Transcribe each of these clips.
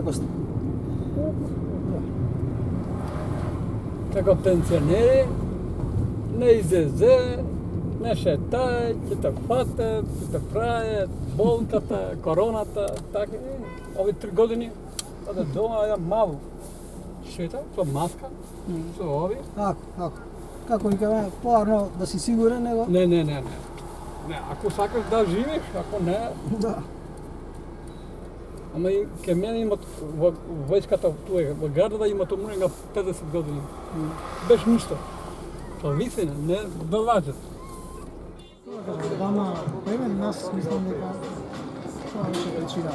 costa? Како пенсионери, не излезе, не шетај, ќе те фатат, ќе те правят, болката, короната, така и овие 3 години, оде дома ја мало шета, со маска, со ови. Како викаме, поарно да си сигурен него? Не. Не, ако сакаш да живееш, ако не, Да. ама и ке мене имат во војската туе, во градата имат умрели на 50 години. Без ништо. Со висина, не долажат. Вама, по име нас, мислам дека тоа беше причина.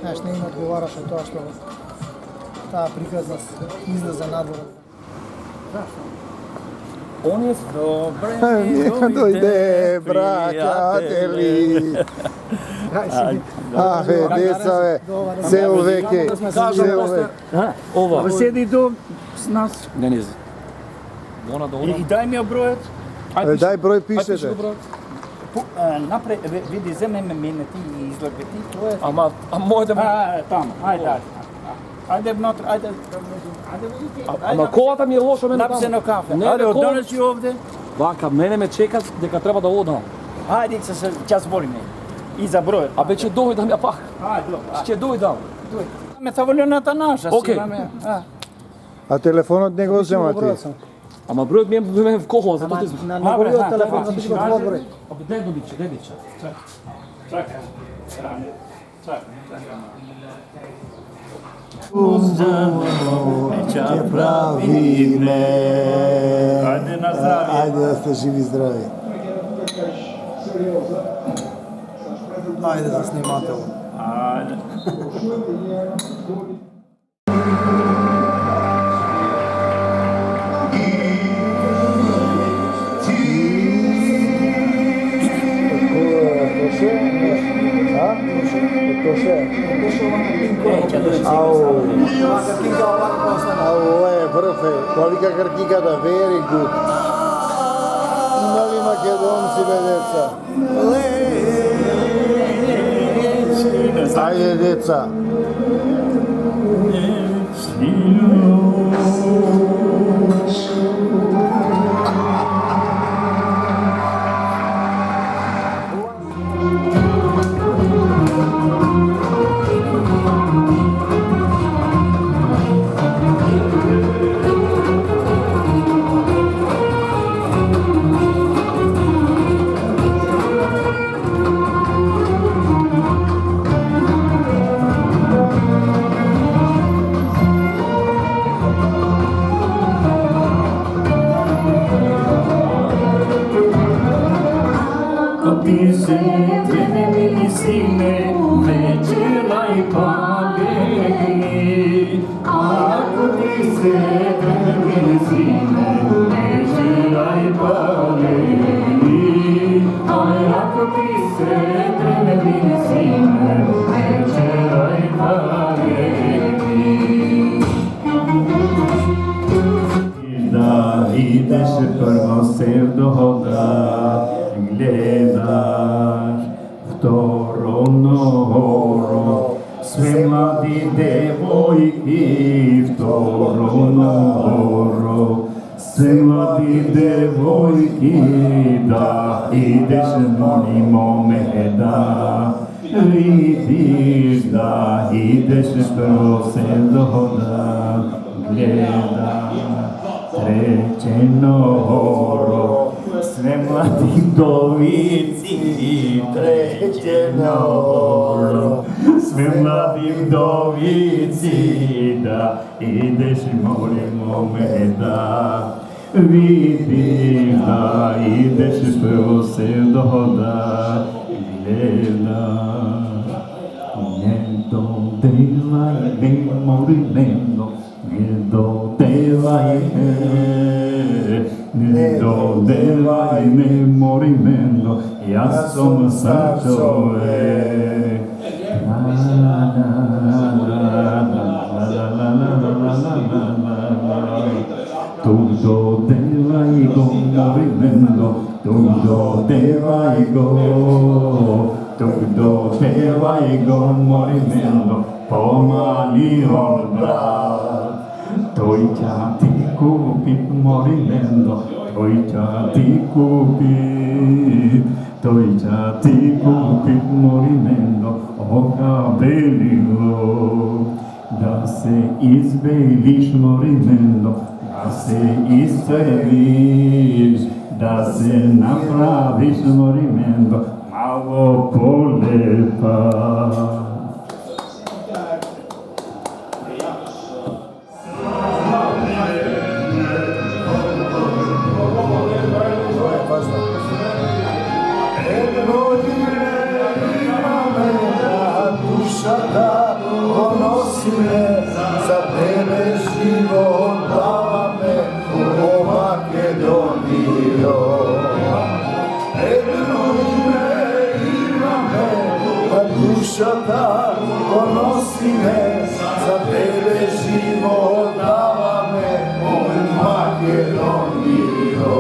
Знаеш, не им одговараше тоа што таа приказност излезе надвор. Зашто? On je dobre, Dojde, braќатели. Деца, бе, цел веќе, цел веќе. Ова. Седи до с нас. Не знам. Мора да И дай ми бројот. Дај број пишете. Напред, види, земе ме менети и излегти, тоа е. Ама може да Тамо, ајде. Ајде внатре, ајде. Ама колата ми е лошо мене. Написано кафе. Не, Ајде, кола- донеси овде. Вака, мене ме чека дека треба да одам. Ајде, се час збориме. И за бројот. А веќе дојдам ја пак. Ајде, Ќе дојдам. ме таволјоната наша, Океј. си имаме. А телефонот не го земате? Ама бројот ми е в кохо, затоа ти На неговиот телефон да ти го твој број. Абе дај добиче, дај биче. Ќе правиме. Ајде на здравје. Ајде да сте живи и здрави. Ајде за снимател. Ајде. Ова е врфе, тоа вика Гркиката, very good. Има ли македонци, бе, деца? Ајде, деца. Ti se tremili sine, večera i paleni. Ako ti se tremili sine, večera i paleni. Aj, ako ti se tremili sine, večera i paleni. Da ideš prvo se doda, gledaš vtoro noro, sve mladi devojki vtoro noro, sve mladi devojki da ideš molimo me da vidiš da ideš prvo se doda, gledaš treće noro, sve mladi dovici, treće noro, sve mladi dovici, da ideš i molimo me da vidiš da ideš prvo se doda, gledaš. Ne dodevaj me morimeno, ne dodevaj me, ne dodevaj me morimeno, ja sam sa čovek. Tu dodevaj go morimeno, tu dodevaj go, tu dodevaj go morimeno, pomali on brat. Той će ti kupit morimendo, той će ti kupit, той će ti kupit morimendo, oka belilo. Da se izbeliš morimendo, da se isceliš, da se napraviš morimendo, malo polepa. Za tebe život dava me u Makedoniju. Jedno ime ima me, a duša ta ponosi me. Za tebe život dava me u Makedoniju.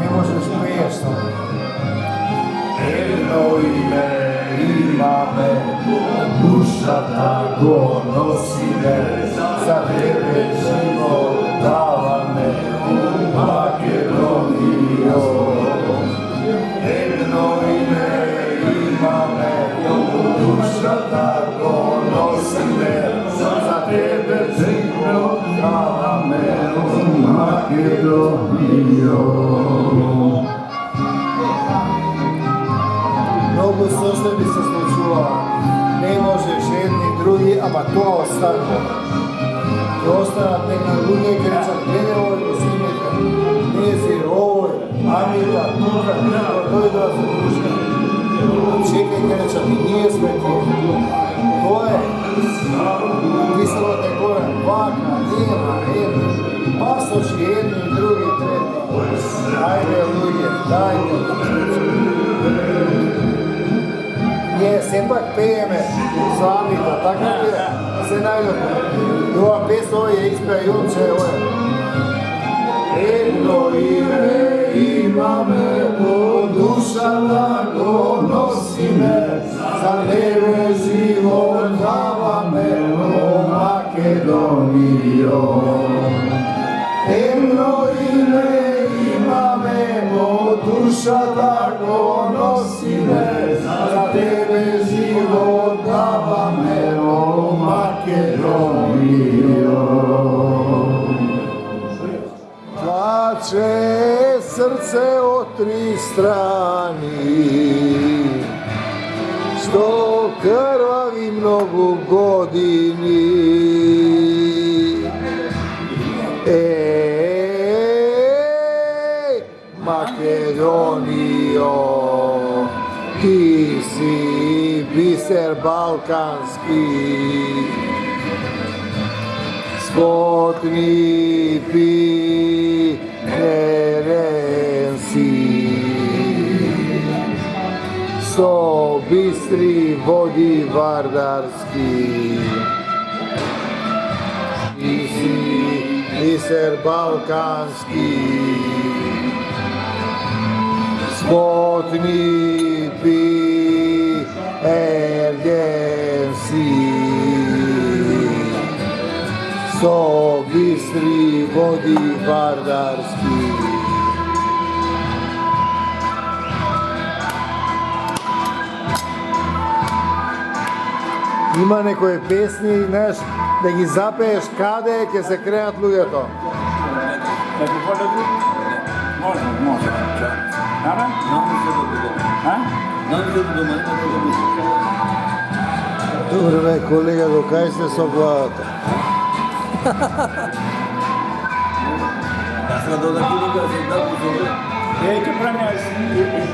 Ne možeš priješ samo. Jedno ime ima me, duša tako nosi me, za tebe život dava me u Makedoniju. Jedno ime ima me, duša tako nosi me, za tebe život dava me u Makedoniju. Mnogo što bi se slučilo, ne možeš jedni drugi, ama to ostane. To ostane neka druge kreća, glede ovoj posinjete, nezir ovoj, Amita, tuka, to je da se družka. Čekaj kreća, ti nije smetio. To je, pisalo te gore, vaka, nema, jedna, pasoči jedni, drugi, treti. Ajde, ljudi, dajte. Je, sepak pejeme s vami, tako je, se najljubno. Ova pesma ovo je ispred Junče, ovo je. Jedno ime ima me, o duša tako nosi me, za tebe život dava me, o Makedoniju. Jedno ime ima me, o duša tako nosi me, za tebe život dava me, o Makedoniju. Plače srce od tri strani, što krvavi mnogo godini. Makedonijo, ti si biser balkanski, spotni pi nerensi, so bistri vodi vardarski. Ti si biser balkanski, spotni pi ergensi, so bistri vodi vardarski. Ima nekoje pesni, znaš, da gi zapeješ kade, ke se krenat ljudjeto. Da bi volio drugi? Može. Nara? Dobro, bе, kolega, do kaj ste so gledate? Neće branjaš,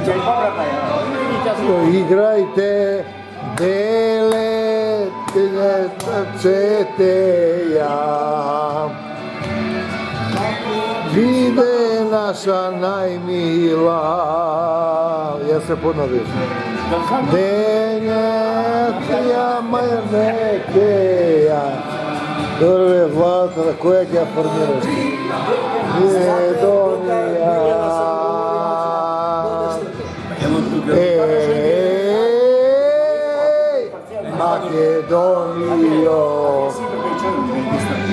će povrata je. Igrajte bele četeja, vide naša najmila. Ja se ponoviš. Denetja majnekeja. Dobro je, Vlada, kojeg ja formiraš? Makedonija. Makedonijo.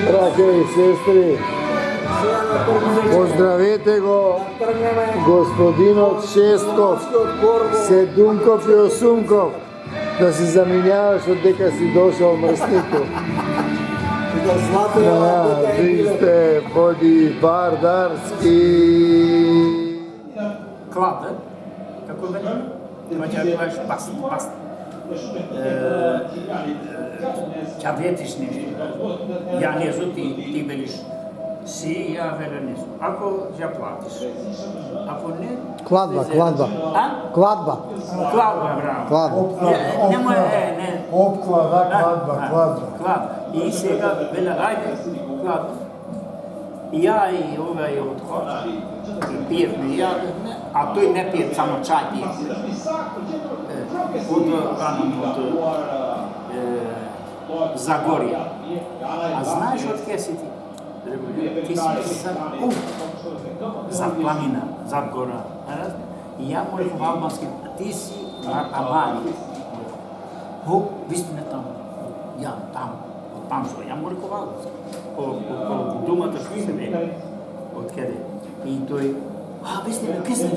Braće i sestri, pozdravite go, gospodinov Šestkov, Sedunkov i Osunkov, da si zamenjavaš od deka si došao u Mrsniku. Vi ste bodi bardarski. Klada, kako veli? Mađar kažeš past. Ća vjetiš nešto. Ja nezu, ti veliš si, ja vele nezu. Ako ja platiš. Ako ne... Kladba. A? Kladba. Kladba, bravo. Kladba. Nemoj, ne. Opklada, kladba. Kladba. I сега vele, ajde, kladba. I ja i ovaj odhođa. I pijem i ja, a той не пие само чай, пие. От Загория. А знаеш откъде си ти? Ти си зад планина, зад гора. И я му рекох албански, ти си Амани. О, вистина там. Я там, оттам зо. Я му рекох албански. По думата ще се вели. Откъде? И той, вистина, късна.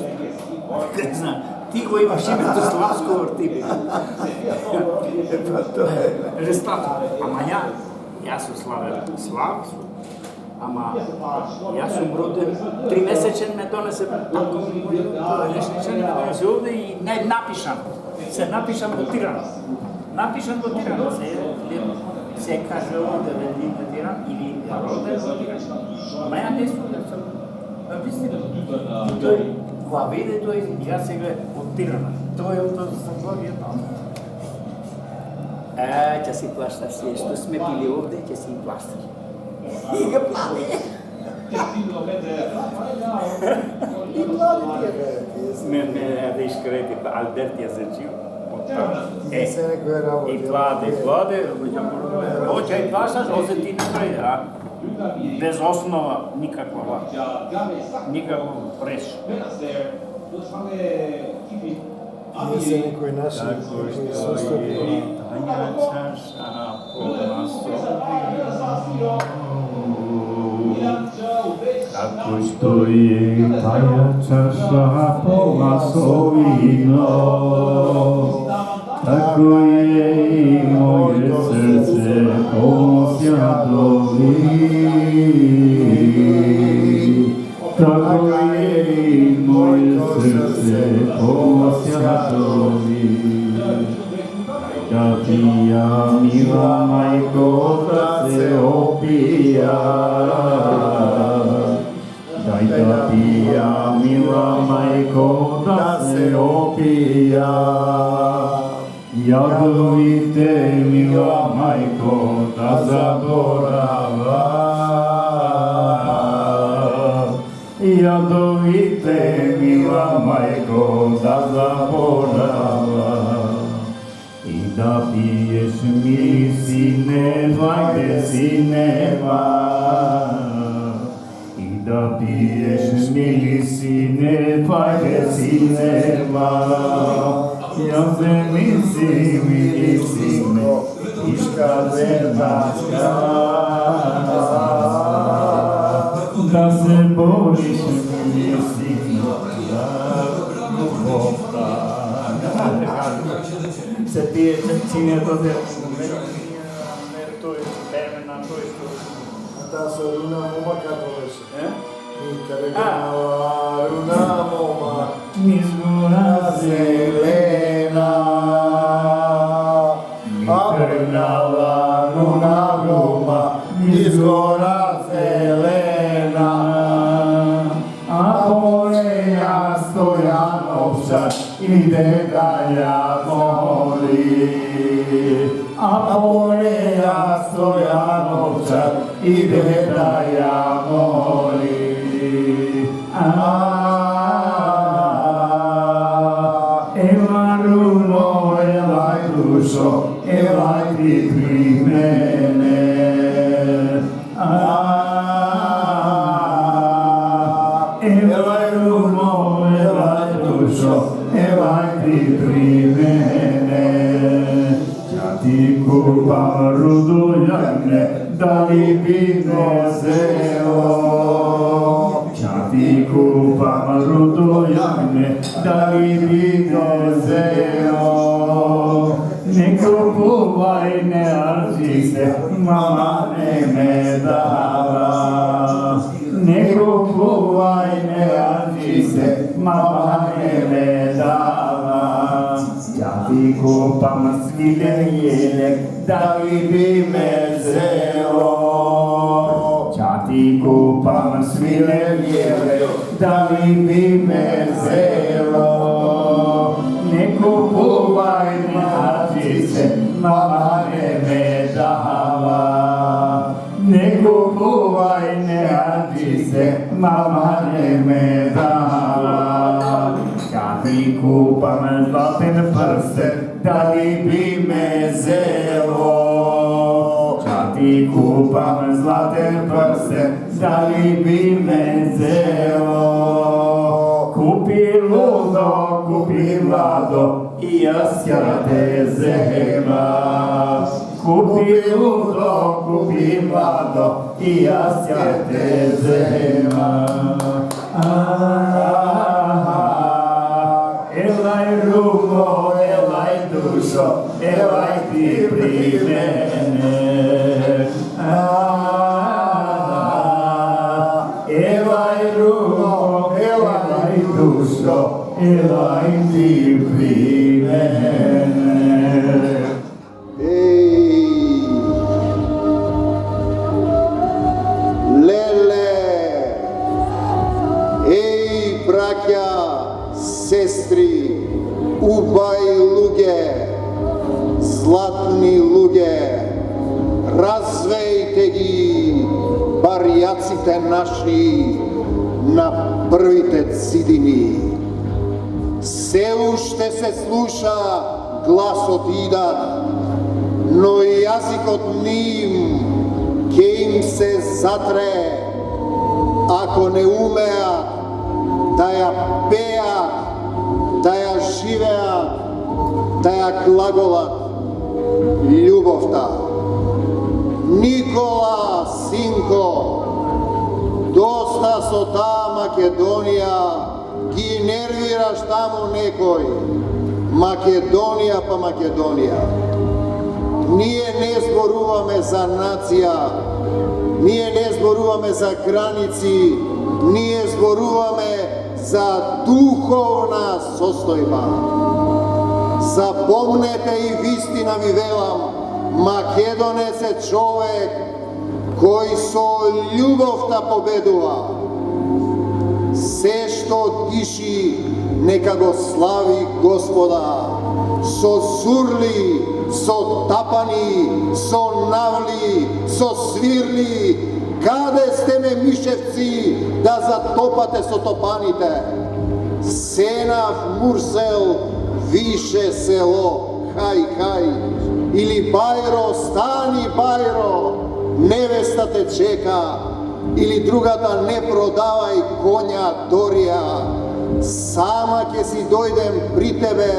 Късна. Ти го имаш името Славско Ортиби. Рестато. Ама я съм Славско. Ама я съм роден. 3-месечен ме донесе татко ми. Решничен ме донесе овде и не напишам. Се напишам до Тиран. Напишам до Тиран. Се каже овде вели до Тиран или роден до Тиран. Ама я не съм. Вистина. Той кога виде той, я сега от Тирана. Той е от Загория там. Ќе си плащаш се, што сме били овде, ќе си плащаш. И го плати. И плати. Ме да изкрети, Алберт ја зачил. И плати. Оće и плащаш, още ти не преде, а? Без основа никаква преш. Nije se nekoj našoj koji sustupi. Kako što je taja čaša pomasovino, tako je i moje srce pomosjadovi. Tako je i moje srce pomosjadovi. Da pija, mila majko, da se opija. Daj da pija, mila majko, da se opija. Jadovite, mila majko, da zaborava. Jadovite, mila majko, da zaborava. I da piješ mi, sine, vajde sineva. I da piješ mi, sine, vajde sineva. Ja se mislim i sine, iška zemačka. Da se boriš mi, sine, da ljubovka. Se tije čine to te Ta se runa moma kako veš. Nika regnala runa moma. Izgora zelena, Regnala runa moma. Izgora zelena. Apoleja Stojanovča ide da ja moli. Apoleja Stojanovča ide da ja moli. Ela runo, elaj dušo, elaj ti pri mene. Elaj runo, elaj dušo, elaj ti pri mene. Ja ti kupam rudu jagne, da li bi ne zelo. Ja ti kupam rudu jagne, da li bi ne zelo. Ne kupuvaj, ne arži se, mama ne me dava. Ne kupuvaj, ne arži se, mama ne me dava. Ja ti kupam sviljen jelek, da li bi me zelo. Ja ti kupam sviljen jelek, da li bi me zelo. Ne kupuvaj, ne arži se, mama ne me dava. Ne kupuvaj, ne arži se, mama ne me dava. Ja ti kupam zlaten prsten, da li bi me zelo. Ja ti kupam zlaten prsten, da li bi me zelo. Kupi ludo, kupi mlado, i jasja te zema. Kupi ludo, kupi mlado, i jasja te zema. Elaj ruko, elaj dušo, elaj ti pri mene. Elaj ruko, elaj dušo, elaj ti pri mene. Sestri, ubaj luge, zlatni luge, razvejte gi, barjacite naši na prvite cidini. Сеуще се слуша гласот идат, но јазикот ним ќе им се затре, ако не умеат да ја пеат, да ја живеат, да ја глаголат љубовта. Никола, синко, доста со таа Македонија, ги нервираш таму некој. Македонија па Македонија. Ние не зборуваме за нација, ние не зборуваме за граници, ние зборуваме за духовна состојба. Запомнете и вистина ви велам, македонец е човек кој со љубовта победува. Се што диши, нека го слави Господа. Со зурли, со тапани, со навли, со свирли. Каде сте ме мишевци да затопате со топаните? Сенав Мурсел, више село, хај, хај. Или Бајро, стани Бајро, невеста те чека. Или другата, не продавај коња Дорија. Сама ќе си дојдем при тебе,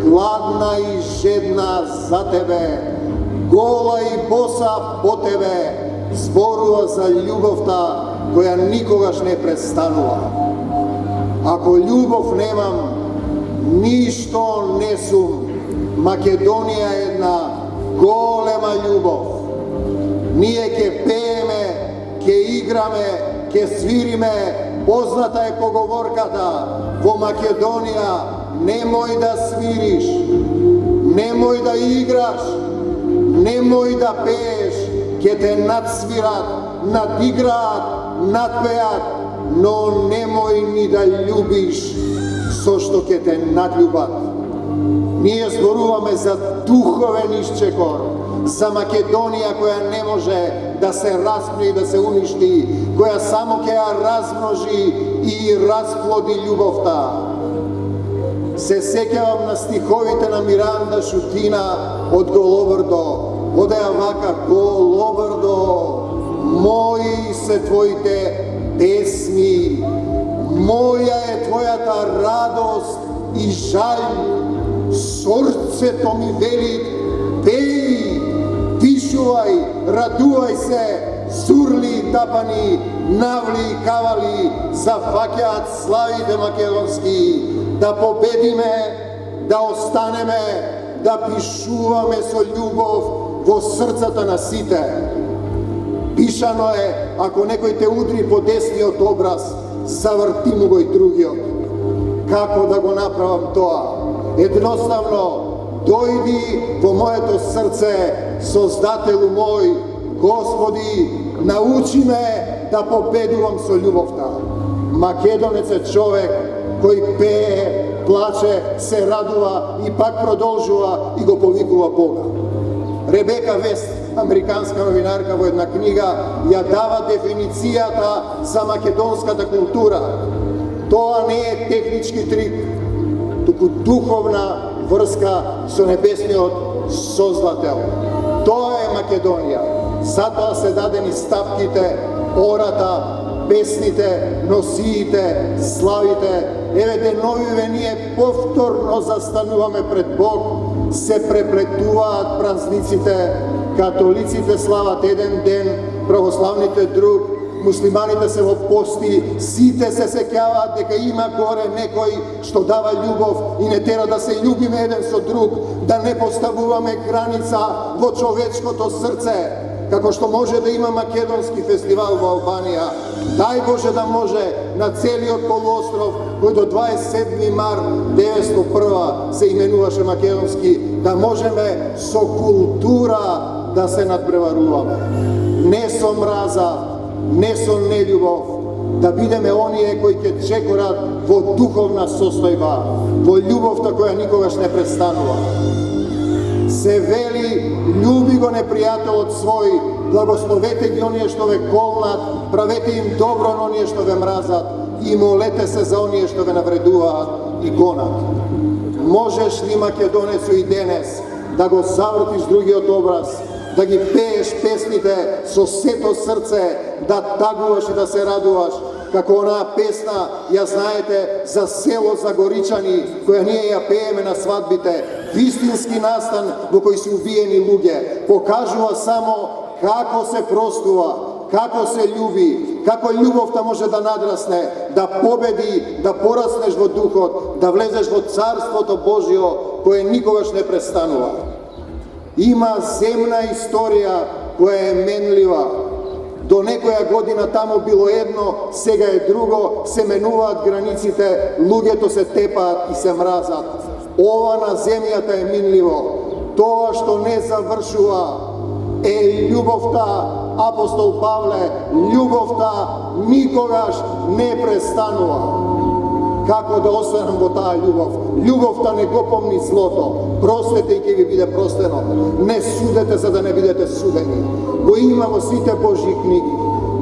гладна и жедна за тебе, гола и боса по тебе. Зборува за љубовта која никогаш не престанува. Ако љубов немам, ништо не сум. Македонија е една голема љубов. Ние ќе пееме, ќе играме, ќе свириме. Позната е поговорката во Македонија: немој да свириш, немој да играш, немој да пееш, ќе те надсвират, надиграат, надпеат, но немој ни да љубиш со што ќе те надљубат. Ние зборуваме за духовен исчекор, за Македонија која не може да се распне и да се уништи, која само ќе ја размножи и расплоди љубовта. Се сеќавам на стиховите на Миранда Шутина од Голобрдо. Одеа вака: Голобрдо, мои се твоите песми, моја е твојата радост и жаль. Срцето ми вели: пеј, пишувај, радувај се. Сурли, тапани, навли и кавали зафаќаат славите македонски. Да победиме, да останеме, да пишуваме со љубов во срцата на сите. Пишано е: ако некој те удри по десниот образ, заврти му го и другиот. Како да го направам тоа? Едноставно, дојди во моето срце, Создателу мој, Господи, научи ме да победувам со љубовта. Македонец е човек кој пее, плаче, се радува и пак продолжува и го повикува Бога. Ребека Вест, американска новинарка, во една книга ја дава дефиницијата за македонската култура. Тоа не е технички трик, туку духовна врска со небесниот Создател. Тоа е Македонија. Затоа се дадени стапките, ората, песните, носиите, славите. Еве деновиве ние повторно застануваме пред Бог, се преплетуваат празниците, католиците слават еден ден, православните друг, муслиманите се во пости, сите се сеќаваат дека има горе некој што дава љубов и не тера да се љубиме еден со друг, да не поставуваме граница во човечкото срце, како што може да има македонски фестивал во Албанија. Дај Боже да може на целиот полуостров, кој до 27 март 1901 се именуваше македонски, да можеме со култура да се надпреваруваме. Не со мраза, не со нељубов, да бидеме оние кои ќе чекорат во духовна состојба, во љубовта која никогаш не престанува. Се вели: љуби го непријателот свој, благословете ги оние што ве колнат, правете им добро на оние што ве мразат и молете се за оние што ве навредуваат и гонат. Можеш ли, македонецу, и денес да го завртиш другиот образ, да ги пееш песните со сето срце, да тагуваш и да се радуваш, како онаа песна, ја знаете, за село Загоричани, која ние ја пееме на свадбите, вистински настан во кој се убиени луѓе, покажува само како се простува, како се љуби, како љубовта може да надрасне, да победи, да пораснеш во духот, да влезеш во Царството Божјо, кое никогаш не престанува. Има земна историја која е менлива. До некоја година таму било едно, сега е друго, се менуваат границите, луѓето се тепаат и се мразат. Ова на земјата е минливо. Тоа што не завршува е љубовта. Апостол Павле, љубовта никогаш не престанува. Како да останам во таа љубов? Љубовта не го помни злото. Простете и ќе ви биде простено. Не судете за да не бидете судени. Го има во сите Божји книги.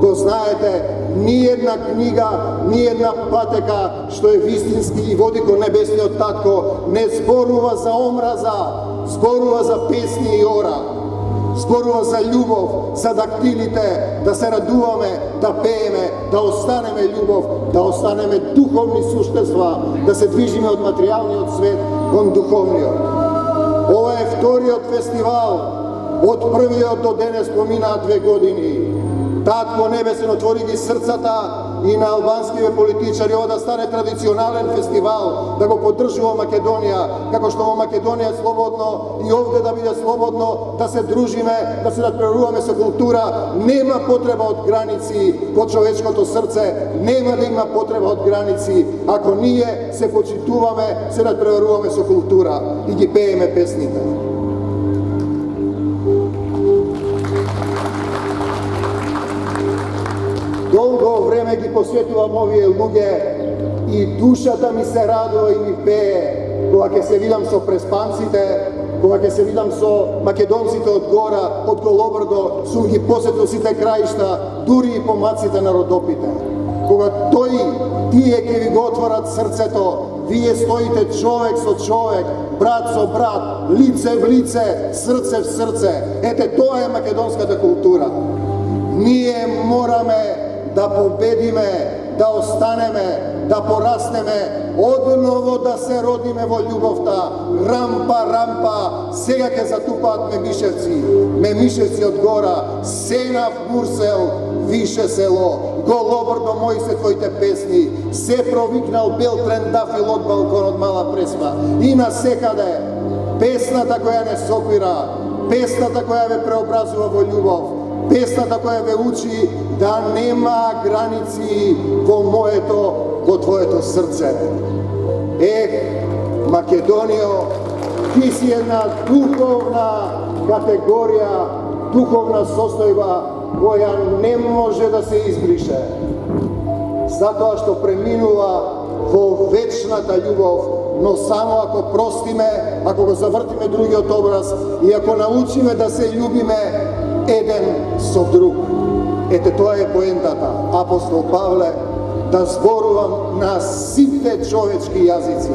Го знаете, ни една книга, ни една патека што е вистински и води кон небесниот татко не зборува за омраза, зборува за песни и ора. Зборува за љубов, за дактилите, да се радуваме, да пееме, да останеме љубов, да останеме духовни суштества, да се движиме од материјалниот свет кон духовниот. Ова е вториот фестивал. Од првиот до денес поминаа 2 години. Татко Небесен отвори ги срцата и на албанскиве политичари ова да стане традиционален фестивал, да го поддржува Македонија, како што во Македонија е слободно и овде да биде слободно, да се дружиме, да се надпреваруваме со култура. Нема потреба од граници во човечкото срце, нема да има потреба од граници ако ние се почитуваме, се надпреваруваме со култура и ги пееме песните. Долго време време ги посветувам овие луѓе и душата ми се радува и ми пее кога ќе се видам со преспанците, кога ќе се видам со македонците од гора, од Голобрдо, сум ги посетил сите краишта, дури и помаците на Родопите. Кога тие ќе ви го отворат срцето, вие стоите човек со човек, брат со брат, лице в лице, срце в срце. Ете, тоа е македонската култура. Ние мораме да победиме, да останеме, да порастеме, одново да се родиме во љубовта. Рампа, рампа, сега ќе затупаат мемишевци од гора, Сенав, Мурсел, Више село, Голобрдо, мои се твоите песни, се провикнал бел трендафил од балконот Мала Преспа. И насекаде, песната која не сопира, песната која ве преобразува во љубов, песната која ве учи да нема граници во твоето срце. Македонио, ти си една духовна категорија, духовна состојба која не може да се избрише, затоа што преминува во вечната љубов, но само ако простиме, ако го завртиме другиот образ и ако научиме да се љубиме еден со друг. Ете, тоа е поентата. Апостол Павле, да зборувам на сите човечки јазици.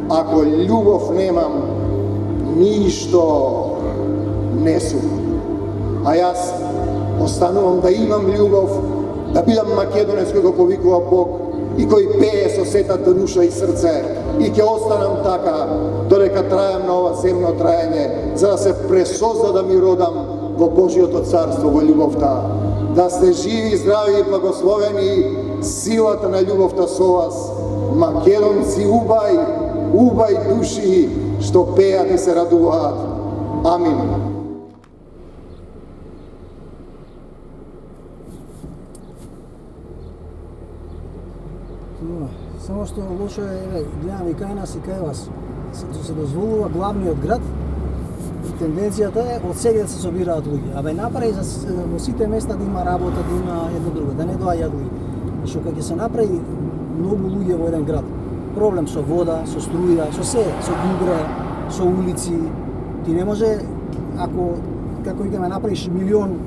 Ако љубов немам, ништо не сум. А јас останувам да имам љубов, да бидам македонец кој го повикува Бог и кој пее со сета душа и срце. И ќе останам така додека трајам на ова земно трајање, за да се пресоздадам и родам во Божиото царство, во љубовта. Да сте живи, здрави и благословени, силата на љубовта со вас. Македонци, убај души што пеат и се радуваат. Амин. Само што лошо е, гледам и кај нас и кај вас, се дозволува главниот град, тенденцијата е од сега да се собираат луѓе. Абе направи во сите места да има работа, да има едно друго, да не доаѓаат луѓе. Што кога ќе се направи многу луѓе во еден град, проблем со вода, со струја, со се, со губре, со улици, ти не може, ако, како ќе ме направиш милиони